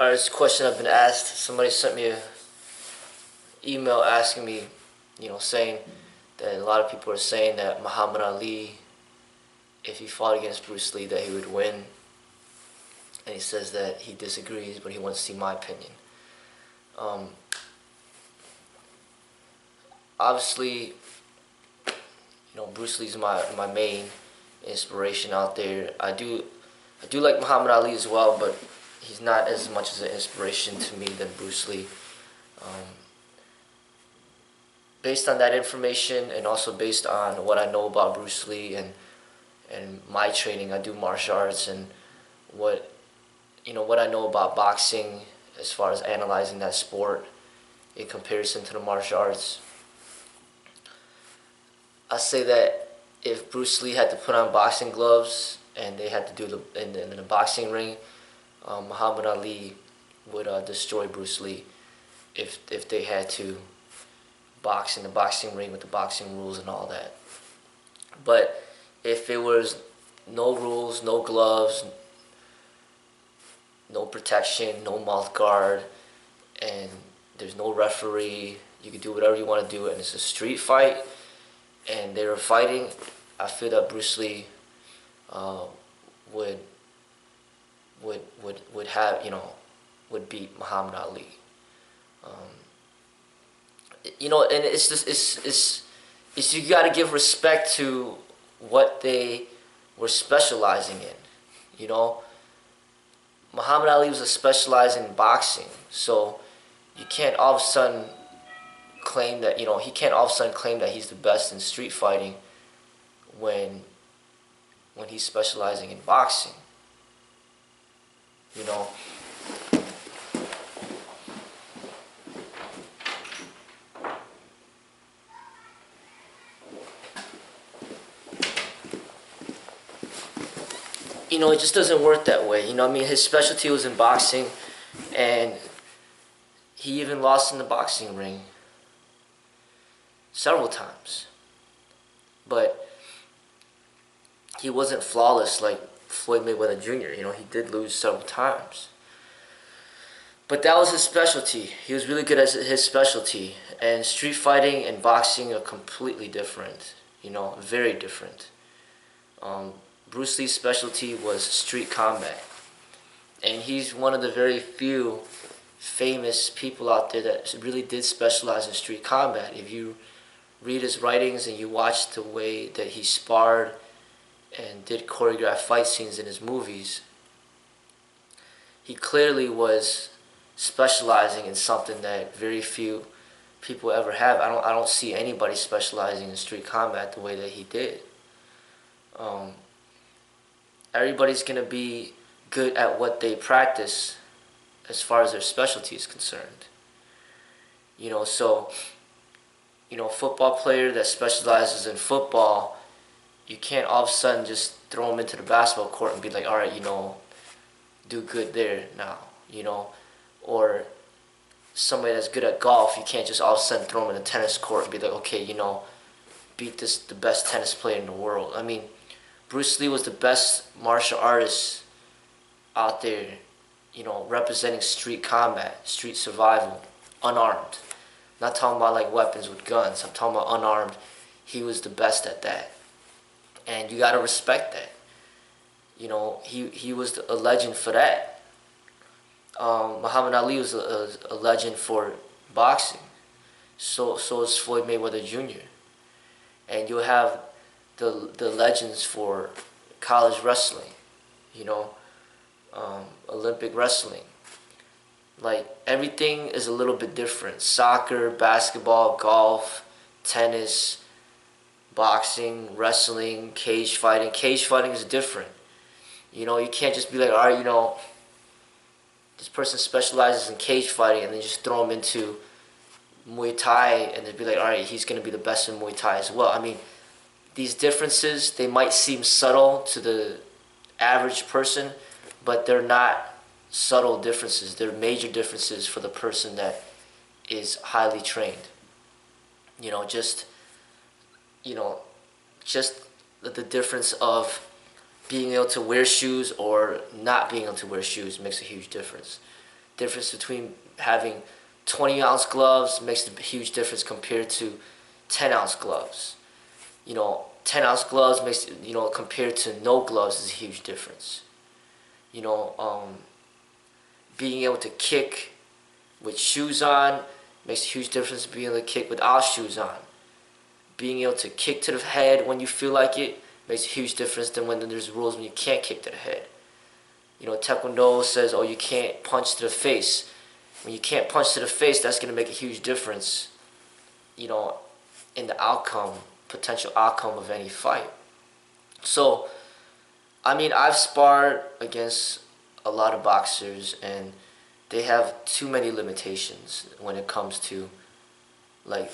Alright, it's a question I've been asked. Somebody sent me a email asking me, saying that a lot of people are saying that Muhammad Ali, if he fought against Bruce Lee, that he would win. And he says that he disagrees, but he wants to see my opinion. Um, Obviously, Bruce Lee's my main inspiration out there. I do like Muhammad Ali as well, but he's not as much as an inspiration to me than Bruce Lee. Um, Based on that information, and also based on what I know about Bruce Lee and my training, I do martial arts, and what what I know about boxing as far as analyzing that sport in comparison to the martial arts. I say that if Bruce Lee had to put on boxing gloves and they had to do in the boxing ring, Muhammad Ali would destroy Bruce Lee if they had to box in the boxing ring with the boxing rules and all that. But if it was no rules, no gloves, no protection, no mouth guard, and there's no referee, you can do whatever you want to do, and it's a street fight, and they were fighting, I feel that Bruce Lee uh, would have would beat Muhammad Ali. Um, and it's just it's you got to give respect to what they were specializing in. You know, Muhammad Ali was specializing in boxing, so you can't all of a sudden claim that he can't all of a sudden claim that he's the best in street fighting when he's specializing in boxing. You know. It just doesn't work that way. I mean, his specialty was in boxing, and he even lost in the boxing ring several times. But he wasn't flawless like Floyd Mayweather Jr. He did lose several times. But that was his specialty. He was really good at his specialty. And street fighting and boxing are completely different. Very different. Bruce Lee's specialty was street combat. And he's one of the very few famous people out there that really did specialize in street combat. If you read his writings and you watch the way that he sparred and did choreographed fight scenes in his movies, he clearly was specializing in something that very few people ever have. I don't see anybody specializing in street combat the way that he did. Everybody's going to be good at what they practice as far as their specialty is concerned. So, football player that specializes in football, you can't all of a sudden just throw him into the basketball court and be like, all right, do good there now, Or somebody that's good at golf, you can't just all of a sudden throw him in the tennis court and be like, okay, beat the best tennis player in the world. I mean, Bruce Lee was the best martial artist out there, representing street combat, street survival, unarmed. I'm not talking about like weapons with guns. I'm talking about unarmed. He was the best at that, and you gotta respect that. He was a legend for that. Muhammad Ali was a legend for boxing. So is Floyd Mayweather Jr. And you'll have the legends for college wrestling, Olympic wrestling. Like, everything is a little bit different. Soccer, basketball, golf, tennis, boxing, wrestling, cage fighting. Cage fighting is different. You can't just be like, all right, this person specializes in cage fighting, and then just throw him into Muay Thai and then be like, all right, he's going to be the best in Muay Thai as well. I mean, these differences, they might seem subtle to the average person, but they're not subtle differences. They're major differences for the person that is highly trained. Just the difference of being able to wear shoes or not being able to wear shoes makes a huge difference. Difference between having 20-ounce gloves makes a huge difference compared to 10-ounce gloves. 10-ounce gloves makes, compared to no gloves is a huge difference. You know, being able to kick with shoes on makes a huge difference being able to kick without shoes on. Being able to kick to the head when you feel like it makes a huge difference than when there's rules when you can't kick to the head. Taekwondo says, oh, you can't punch to the face. When you can't punch to the face, that's going to make a huge difference, in the potential outcome of any fight. So, I've sparred against a lot of boxers, and they have too many limitations when it comes to, like,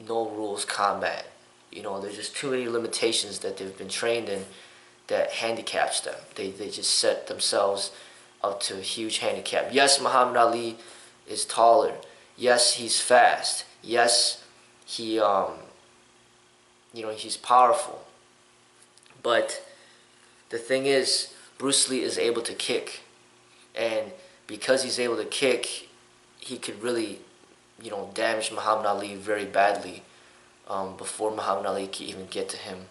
no rules combat. There's just too many limitations that they've been trained in that handicaps them. They just set themselves up to a huge handicap. Yes, Muhammad Ali is taller. Yes, he's fast. Yes, he's powerful. But the thing is, Bruce Lee is able to kick. And because he's able to kick, he could really, damage Muhammad Ali very badly before Muhammad Ali could even get to him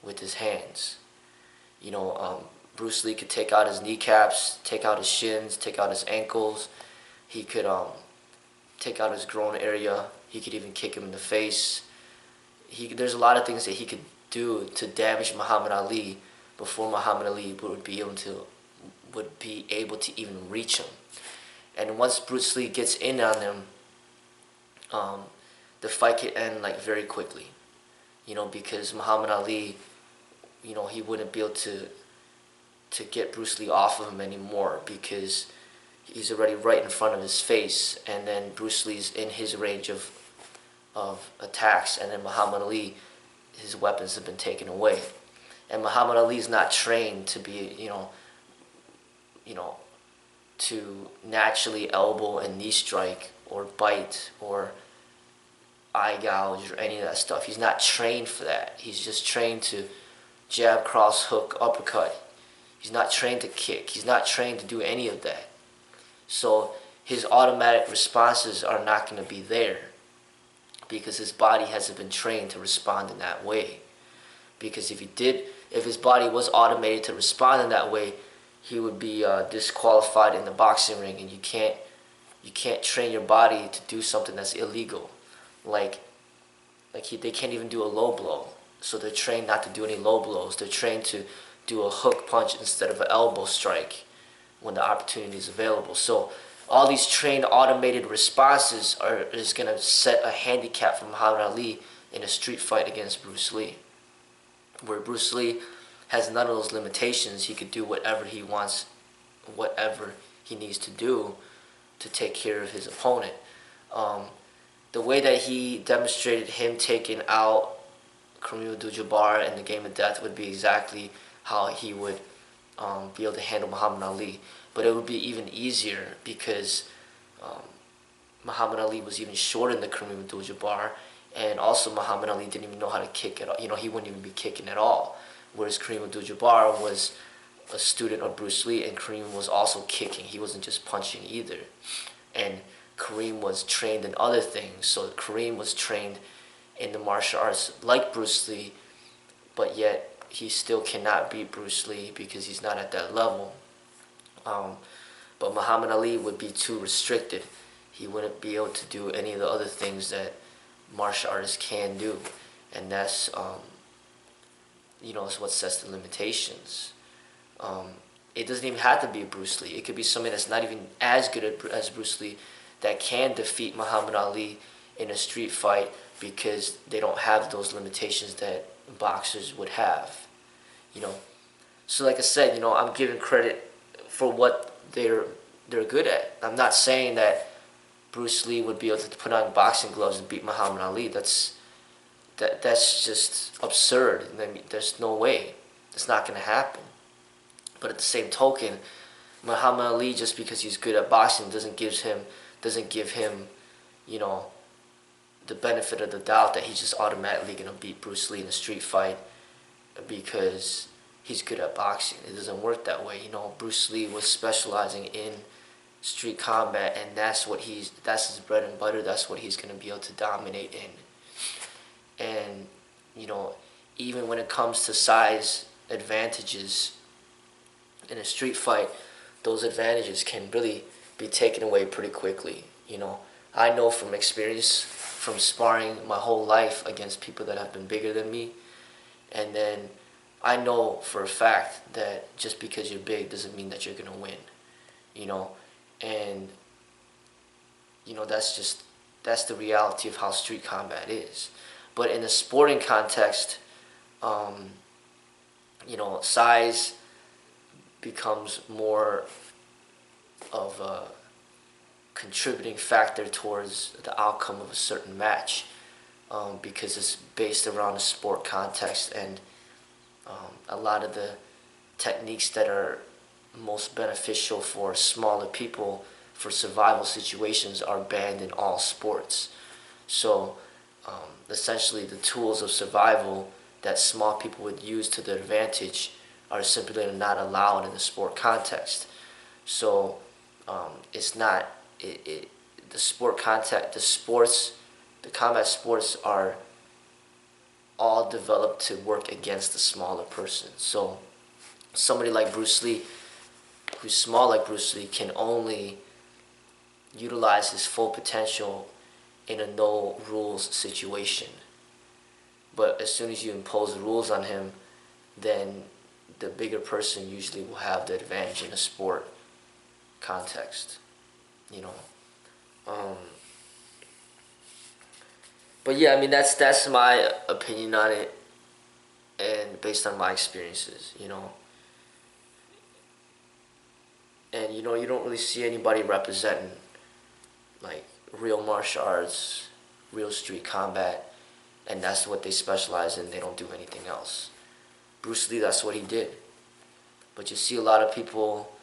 with his hands. Bruce Lee could take out his kneecaps, take out his shins, take out his ankles. He could take out his groin area. He could even kick him in the face. There's a lot of things that he could do to damage Muhammad Ali before Muhammad Ali would be able to even reach him. And once Bruce Lee gets in on him, the fight could end very quickly. Because Muhammad Ali, he wouldn't be able to get Bruce Lee off of him anymore because he's already right in front of his face, and then Bruce Lee's in his range of attacks, and then Muhammad Ali, his weapons have been taken away. And Muhammad Ali's not trained to be, to naturally elbow and knee strike or bite or eye gouge or any of that stuff. He's not trained for that. He's just trained to jab, cross, hook, uppercut. He's not trained to kick. He's not trained to do any of that. So his automatic responses are not going to be there because his body hasn't been trained to respond in that way. Because if his body was automated to respond in that way, he would be disqualified in the boxing ring, and you can't train your body to do something that's illegal. They can't even do a low blow. So they're trained not to do any low blows. They're trained to do a hook punch instead of an elbow strike when the opportunity is available. So all these trained automated responses is going to set a handicap for Muhammad Ali in a street fight against Bruce Lee. Where Bruce Lee has none of those limitations. He could do whatever he wants, whatever he needs to do to take care of his opponent. The way that he demonstrated him taking out Kareem Abdul-Jabbar in the game of death would be exactly how he would be able to handle Muhammad Ali. But it would be even easier because Muhammad Ali was even shorter than Kareem Abdul-Jabbar, and also Muhammad Ali didn't even know how to kick at all. He wouldn't even be kicking at all. Whereas Kareem Abdul-Jabbar was a student of Bruce Lee, and Kareem was also kicking. He wasn't just punching either. And Kareem was trained in other things. So Kareem was trained in the martial arts like Bruce Lee, but yet he still cannot beat Bruce Lee because he's not at that level. But Muhammad Ali would be too restricted. He wouldn't be able to do any of the other things that martial artists can do, and that's is what sets the limitations. It doesn't even have to be Bruce Lee. It could be somebody that's not even as good as Bruce Lee that can defeat Muhammad Ali in a street fight because they don't have those limitations that boxers would have. So like I said, I'm giving credit for what they're good at. I'm not saying that Bruce Lee would be able to put on boxing gloves and beat Muhammad Ali. That's just absurd. There's no way. It's not going to happen. But at the same token, Muhammad Ali, just because he's good at boxing, doesn't give him, the benefit of the doubt that he's just automatically going to beat Bruce Lee in a street fight because he's good at boxing. It doesn't work that way. Bruce Lee was specializing in street combat, and that's his bread and butter. That's what he's gonna be able to dominate in. And you know, even when it comes to size advantages in a street fight, those advantages can really be taken away pretty quickly. You know, I know from experience, from sparring my whole life against people that have been bigger than me, and then I know for a fact that just because you're big doesn't mean that you're gonna win. You know, and you know that's the reality of how street combat is. But in a sporting context, you know, size becomes more of a contributing factor towards the outcome of a certain match, because it's based around a sport context, and a lot of the techniques that are most beneficial for smaller people for survival situations are banned in all sports. So essentially the tools of survival that small people would use to their advantage are simply not allowed in the sport context. So it's not the sport context. The combat sports are all developed to work against the smaller person. So somebody like Bruce Lee, who's small like Bruce Lee, can only utilize his full potential in a no rules situation. But as soon as you impose rules on him, then the bigger person usually will have the advantage in a sport context, you know. But yeah, I mean that's my opinion on it, and based on my experiences, you know. And you know, you don't really see anybody representing like real martial arts, real street combat, and that's what they specialize in. They don't do anything else. Bruce Lee, that's what he did. But you see a lot of people,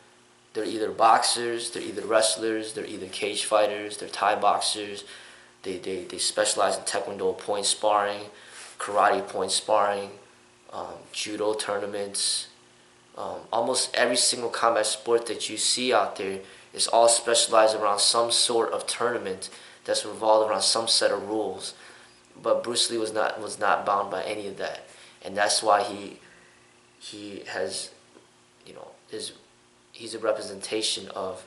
they're either boxers, they're either wrestlers, they're either cage fighters, they're Thai boxers. They specialize in Taekwondo point sparring, karate point sparring, judo tournaments. Almost every single combat sport that you see out there is all specialized around some sort of tournament that's revolved around some set of rules. But Bruce Lee was not bound by any of that, and that's why he has, you know, he's a representation of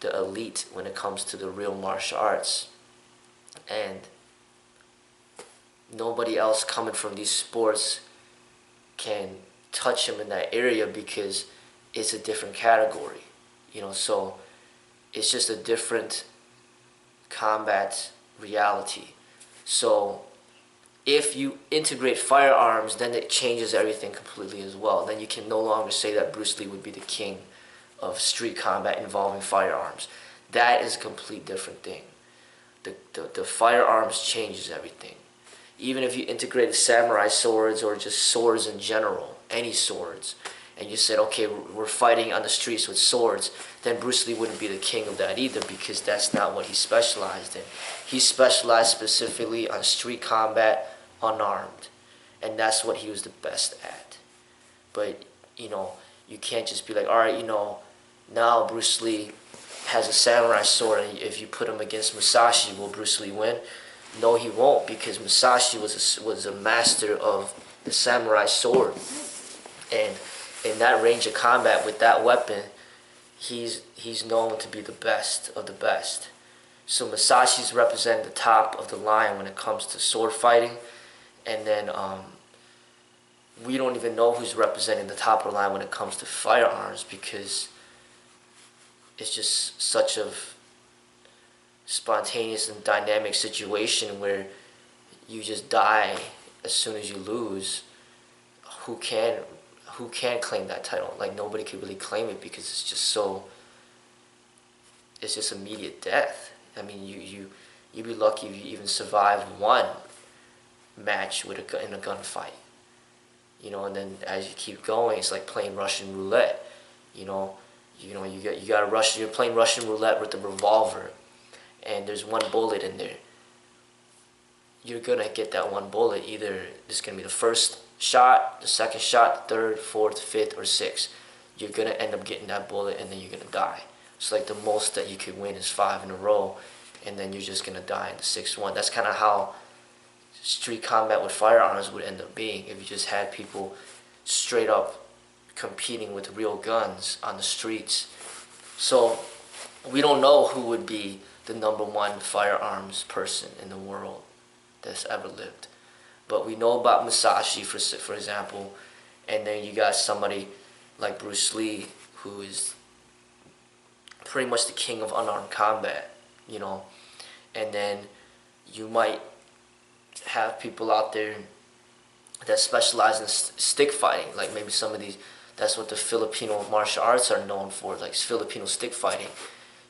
the elite when it comes to the real martial arts. And nobody else coming from these sports can touch him in that area because it's a different category, you know. So it's just a different combat reality. So if you integrate firearms, then it changes everything completely as well. Then you can no longer say that Bruce Lee would be the king of street combat involving firearms. That is a complete different thing. The firearms changes everything. Even if you integrated samurai swords or just swords in general, any swords, and you said, okay, we're fighting on the streets with swords, then Bruce Lee wouldn't be the king of that either, because that's not what he specialized in. He specialized specifically on street combat, unarmed, and that's what he was the best at. But, you know, you can't just be like, all right, you know, now Bruce Lee has a samurai sword, and if you put him against Musashi, will Bruce Lee win? No, he won't, because Musashi was a master of the samurai sword, and in that range of combat with that weapon, he's known to be the best of the best. So Musashi's represent the top of the line when it comes to sword fighting, and then we don't even know who's representing the top of the line when it comes to firearms, because it's just such a spontaneous and dynamic situation where you just die as soon as you lose. Who can claim that title? Like, nobody could really claim it, because it's just immediate death. I mean, you'd be lucky if you even survived one match in a gunfight. You know, and then as you keep going, it's like playing Russian roulette. You're playing Russian roulette with a revolver, and there's one bullet in there. You're gonna get that one bullet. Either it's gonna be the first shot, the second shot, third, fourth, fifth, or sixth. You're gonna end up getting that bullet, and then you're gonna die. So like the most that you could win is 5 in a row, and then you're just gonna die in the 6th one. That's kind of how street combat with firearms would end up being if you just had people straight up competing with real guns on the streets. So we don't know who would be the #1 firearms person in the world that's ever lived. But we know about Musashi, for example, and then you got somebody like Bruce Lee, who is pretty much the king of unarmed combat, you know. And then you might have people out there that specialize in stick fighting, like maybe some of these, that's what the Filipino martial arts are known for, like Filipino stick fighting.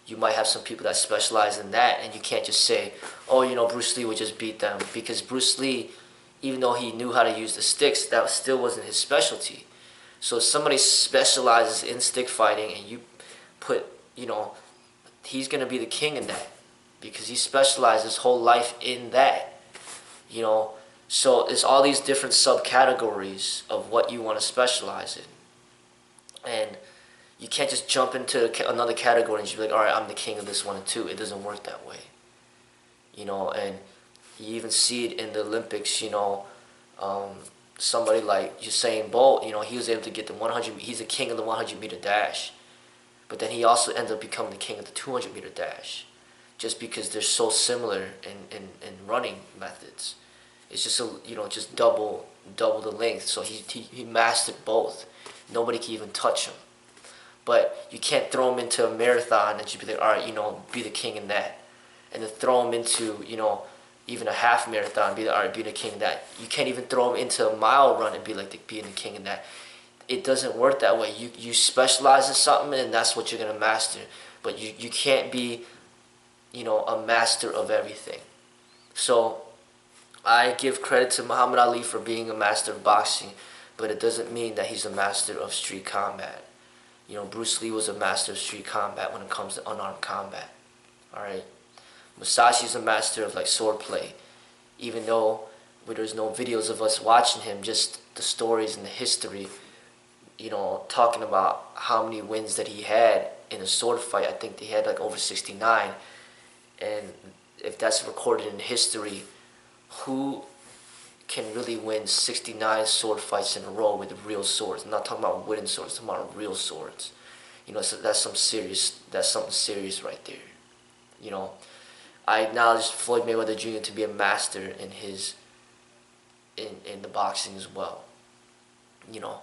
You might have some people that specialize in that, and you can't just say, oh, you know, Bruce Lee would just beat them, because Bruce Lee, even though he knew how to use the sticks, that still wasn't his specialty. So if somebody specializes in stick fighting and you put, you know, he's going to be the king in that, because he specialized his whole life in that, you know. So it's all these different subcategories of what you want to specialize in. And you can't just jump into another category and just be like, all right, I'm the king of this one and two. It doesn't work that way, you know. And you even see it in the Olympics, you know. Somebody like Usain Bolt, you know, he was able to get the 100, he's the king of the 100-meter dash. But then he also ended up becoming the king of the 200-meter dash, just because they're so similar in running methods. It's just you know, just double the length. So he mastered both. Nobody can even touch him. But you can't throw him into a marathon and just be like, all right, you know, be the king in that. And then throw him into, you know, even a half marathon, be like, all right, be the king in that. You can't even throw him into a mile run and be like being the king in that. It doesn't work that way. You specialize in something, and that's what you're gonna master. But you can't be, you know, a master of everything. So I give credit to Muhammad Ali for being a master of boxing, but it doesn't mean that he's a master of street combat. You know, Bruce Lee was a master of street combat when it comes to unarmed combat. All right, Musashi's a master of like swordplay, even though there's no videos of us watching him, just the stories and the history. You know, talking about how many wins that he had in a sword fight. I think they had like over 69, and if that's recorded in history, who can really win 69 sword fights in a row with real swords? I'm not talking about wooden swords, I'm talking about real swords. You know, so that's something serious right there. You know, I acknowledge Floyd Mayweather Jr. to be a master in his in the boxing as well. You know,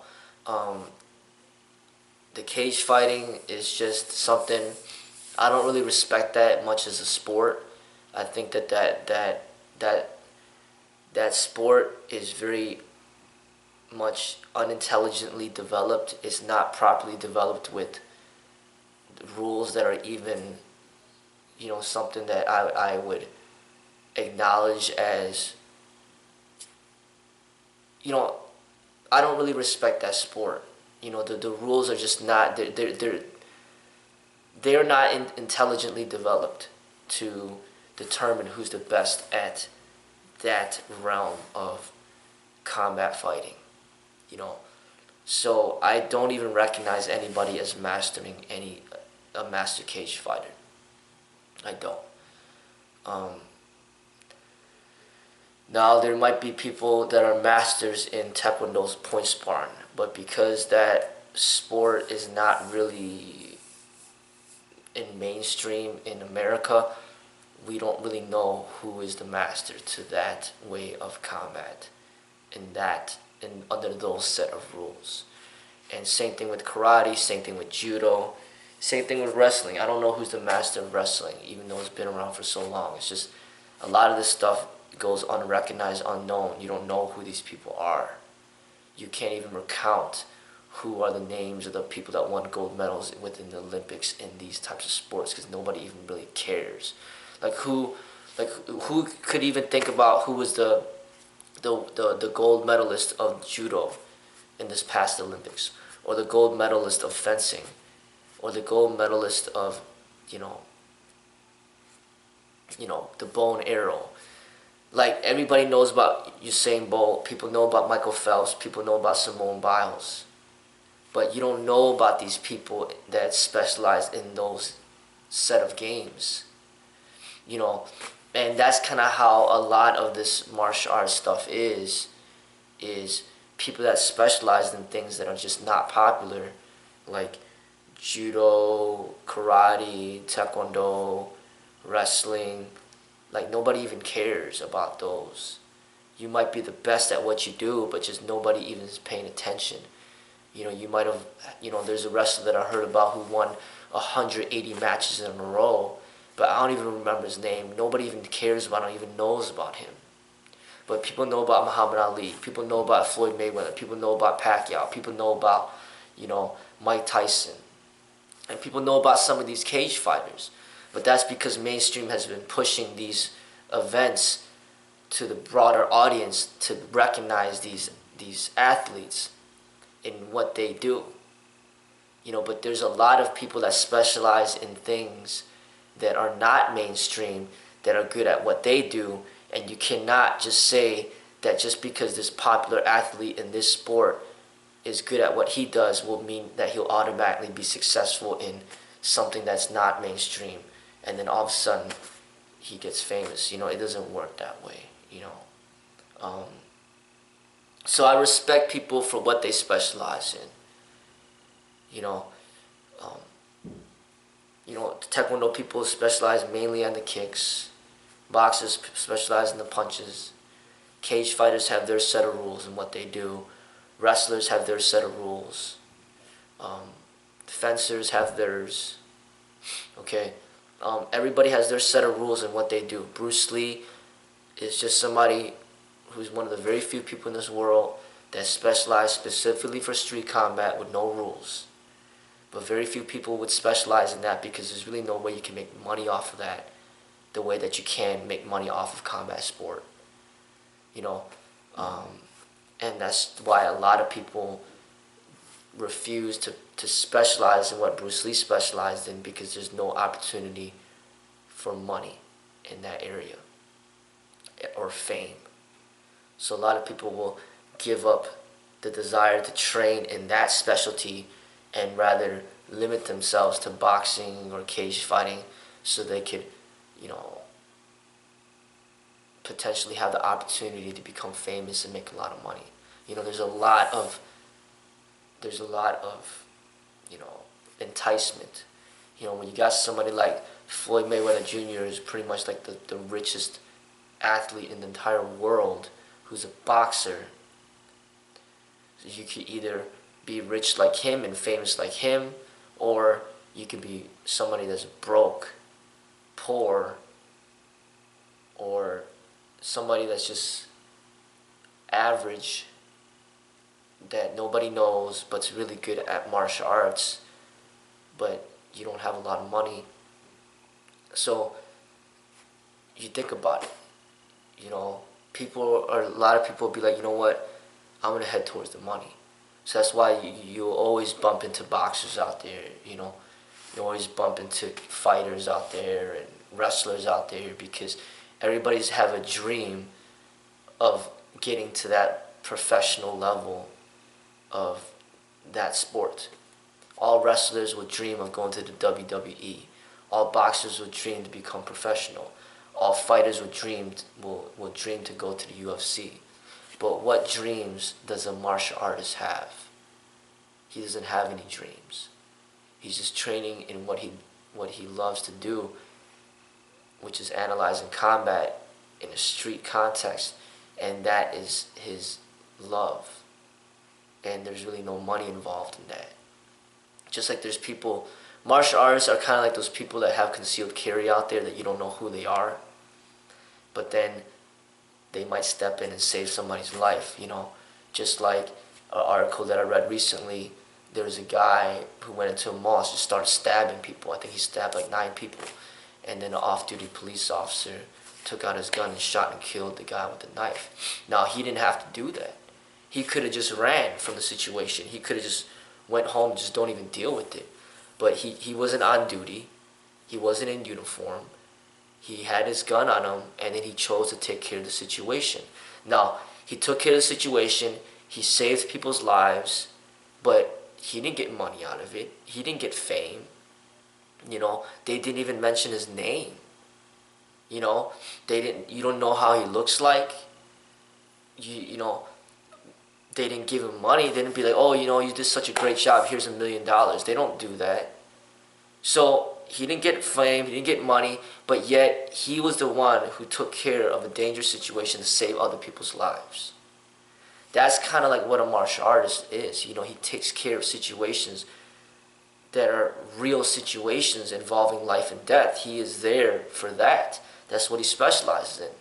the cage fighting is just something I don't really respect that much as a sport. I think that sport is very much unintelligently developed. It's not properly developed with rules that are even, you know, something that I would acknowledge as, you know, I don't really respect that sport. You know, the rules are just not, they're not intelligently developed to determine who's the best at that realm of combat fighting, you know. So I don't even recognize anybody as mastering a master cage fighter. I don't. Now there might be people that are masters in Taekwondo's point sparring, but because that sport is not really in mainstream in America, we don't really know who is the master to that way of combat and under those set of rules. And same thing with karate, same thing with judo, same thing with wrestling. I don't know who's the master of wrestling, even though it's been around for so long. It's just a lot of this stuff goes unrecognized, unknown. You don't know who these people are. You can't even recount who are the names of the people that won gold medals within the Olympics in these types of sports, because nobody even really cares. Who could even think about who was the gold medalist of judo in this past Olympics, or the gold medalist of fencing, or the gold medalist of, you know, the bow and arrow. Like, everybody knows about Usain Bolt, people know about Michael Phelps, people know about Simone Biles. but you don't know about these people that specialize in those set of games, you know. And that's kind of how a lot of this martial arts stuff is people that specialize in things that are just not popular, like judo, karate, taekwondo, wrestling. Like, nobody even cares about those. You might be the best at what you do, but just nobody even is paying attention. You might have, there's a wrestler that I heard about who won 180 matches in a row, but I don't even remember his name. Nobody even cares about him, even knows about him. But people know about Muhammad Ali. People know about Floyd Mayweather. People know about Pacquiao. People know about, Mike Tyson. And people know about some of these cage fighters. But that's because mainstream has been pushing these events to the broader audience to recognize these athletes in what they do. But there's a lot of people that specialize in things that are not mainstream, that are good at what they do, and you cannot just say that just because this popular athlete in this sport is good at what he does will mean that he'll automatically be successful in something that's not mainstream, and then all of a sudden he gets famous. It doesn't work that way. So I respect people for what they specialize in. Taekwondo people specialize mainly on the kicks. Boxers specialize in the punches. Cage fighters have their set of rules in what they do. Wrestlers have their set of rules. Fencers have theirs. Okay? Everybody has their set of rules in what they do. Bruce Lee is just somebody who's one of the very few people in this world that specialize specifically for street combat with no rules. But very few people would specialize in that because there's really no way you can make money off of that the way that you can make money off of combat sport. And that's why a lot of people refuse to specialize in what Bruce Lee specialized in, because there's no opportunity for money in that area or fame. So a lot of people will give up the desire to train in that specialty and rather limit themselves to boxing or cage fighting so they could, potentially have the opportunity to become famous and make a lot of money. There's a lot of enticement. When you got somebody like Floyd Mayweather Jr. is pretty much like the richest athlete in the entire world, who's a boxer. So you could either be rich like him and famous like him, or you could be somebody that's broke, poor, or somebody that's just average, that nobody knows but's really good at martial arts, but you don't have a lot of money. So you think about it, a lot of people will be like, what, I'm gonna head towards the money. So that's why you'll always bump into boxers out there, you always bump into fighters out there and wrestlers out there, because everybody's have a dream of getting to that professional level of that sport. All wrestlers would dream of going to the WWE. All boxers would dream to become professional. All fighters would dream to go to the UFC. But what dreams does a martial artist have? He doesn't have any dreams. He's just training in what he loves to do, which is analyzing combat in a street context, and that is his love. And there's really no money involved in that. Just like there's people, martial artists are kind of like those people that have concealed carry out there that you don't know who they are, but then they might step in and save somebody's life, Just like an article that I read recently, there was a guy who went into a mall and just started stabbing people. I think he stabbed like 9 people. And then an off-duty police officer took out his gun and shot and killed the guy with the knife. Now, he didn't have to do that. He could have just ran from the situation. He could have just went home and just don't even deal with it. But he wasn't on duty. He wasn't in uniform. He had his gun on him, and then he chose to take care of the situation. Now, he took care of the situation. He saved people's lives, but he didn't get money out of it. He didn't get fame. You know, they didn't even mention his name. You know, they didn't. You don't know how he looks like. You know, they didn't give him money. They didn't be like, oh, you know, you did such a great job. Here's $1 million. They don't do that. So he didn't get fame. He didn't get money. But yet he was the one who took care of a dangerous situation to save other people's lives. That's kind of like what a martial artist is. You know, he takes care of situations that are real situations involving life and death. He is there for that. That's what he specializes in.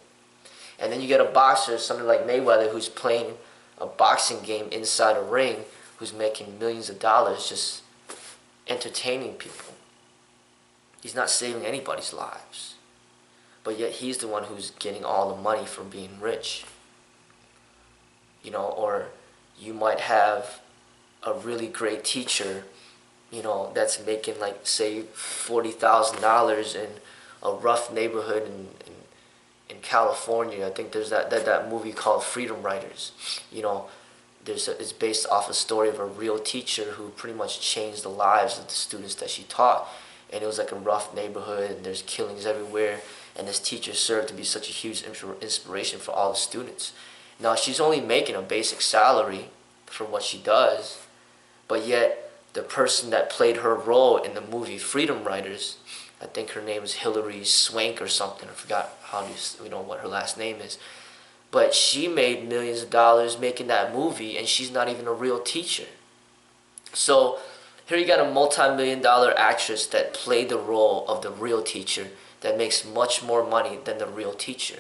And then you get a boxer, somebody like Mayweather, who's playing a boxing game inside a ring, who's making millions of dollars just entertaining people. He's not saving anybody's lives. But yet he's the one who's getting all the money from being rich. You know, or you might have a really great teacher, you know, that's making like, say, $40,000 in a rough neighborhood in California. I think there's that movie called Freedom Writers. You know, it's based off a story of a real teacher who pretty much changed the lives of the students that she taught. And it was like a rough neighborhood, and there's killings everywhere. And this teacher served to be such a huge inspiration for all the students. Now, she's only making a basic salary for what she does, but yet the person that played her role in the movie Freedom Writers, I think her name is Hilary Swank or something. I forgot what her last name is. But she made millions of dollars making that movie, and she's not even a real teacher. So here you got a multi-million-dollar actress that played the role of the real teacher that makes much more money than the real teacher.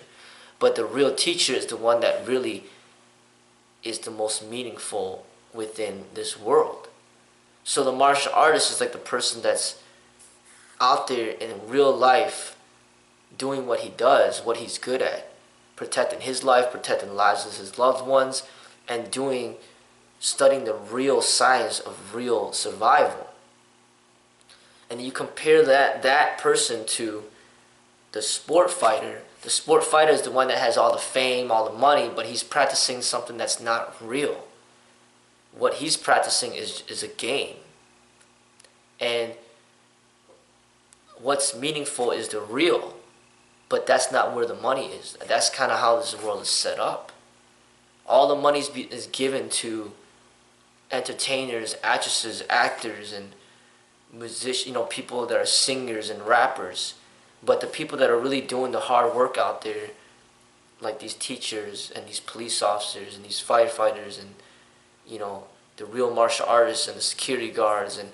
But the real teacher is the one that really is the most meaningful within this world. So the martial artist is like the person that's out there in real life doing what he does, what he's good at, protecting his life, protecting the lives of his loved ones, and studying the real science of real survival. And you compare that person to the sport fighter. The sport fighter is the one that has all the fame, all the money, but he's practicing something that's not real. What he's practicing is a game. And what's meaningful is the real, but that's not where the money is. That's kind of how this world is set up. All the money is given to entertainers, actresses, actors, and musicians, people that are singers and rappers. But the people that are really doing the hard work out there, like these teachers and these police officers and these firefighters and, the real martial artists and the security guards and,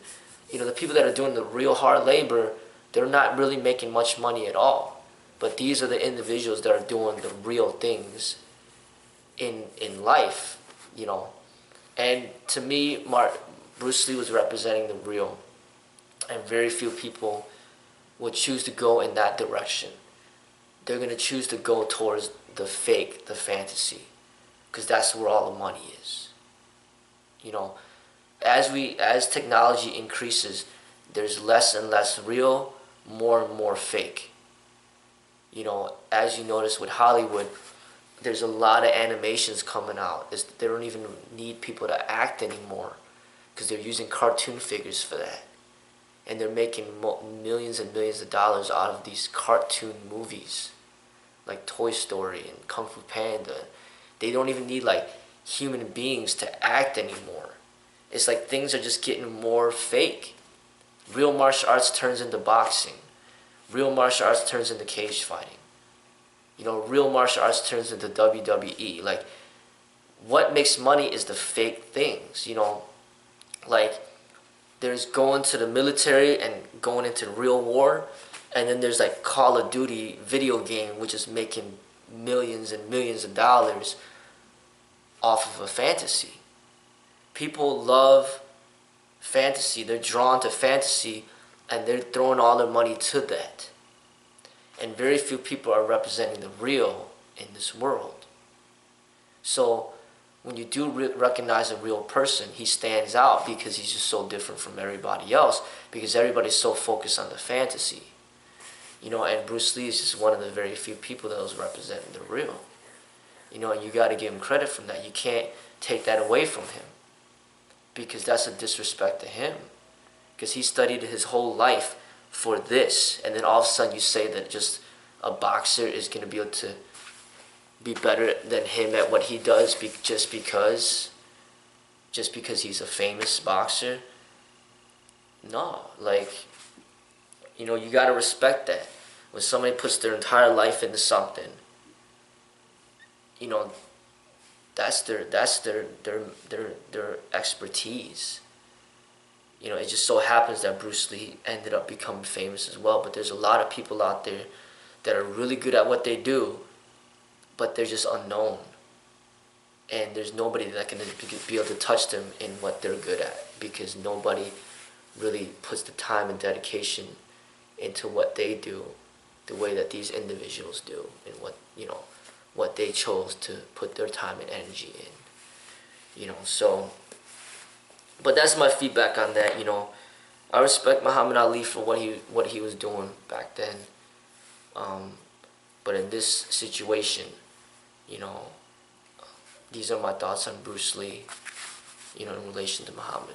the people that are doing the real hard labor, they're not really making much money at all. But these are the individuals that are doing the real things in life, And to me, Bruce Lee was representing the real. And very few people would choose to go in that direction. They're going to choose to go towards the fake, the fantasy, because that's where all the money is. As technology increases, there's less and less real, more and more fake. As you notice with Hollywood, there's a lot of animations coming out. They don't even need people to act anymore because they're using cartoon figures for that. And they're making millions and millions of dollars out of these cartoon movies like Toy Story and Kung Fu Panda. They don't even need human beings to act anymore. It's like things are just getting more fake. Real martial arts turns into boxing. Real martial arts turns into cage fighting. Real martial arts turns into WWE. What makes money is the fake things, There's going to the military and going into real war, and then there's Call of Duty video game, which is making millions and millions of dollars off of a fantasy. People love fantasy. They're drawn to fantasy, and they're throwing all their money to that. And very few people are representing the real in this world. So when you do recognize a real person, he stands out because he's just so different from everybody else, because everybody's so focused on the fantasy. And Bruce Lee is just one of the very few people that was representing the real. And you got to give him credit from that. You can't take that away from him. because that's a disrespect to him. Because he studied his whole life for this, and then all of a sudden you say that just a boxer is going to be able to be better than him at what he does just because he's a famous boxer. No, like, you gotta respect that. When somebody puts their entire life into something, you know, that's their expertise. It just so happens that Bruce Lee ended up becoming famous as well. But there's a lot of people out there that are really good at what they do, but they're just unknown. And there's nobody that can be able to touch them in what they're good at, because nobody really puts the time and dedication into what they do the way that these individuals do, and what they chose to put their time and energy in. So, but that's my feedback on that. I respect Muhammad Ali for what he was doing back then. But in this situation, these are my thoughts on Bruce Lee, in relation to Muhammad.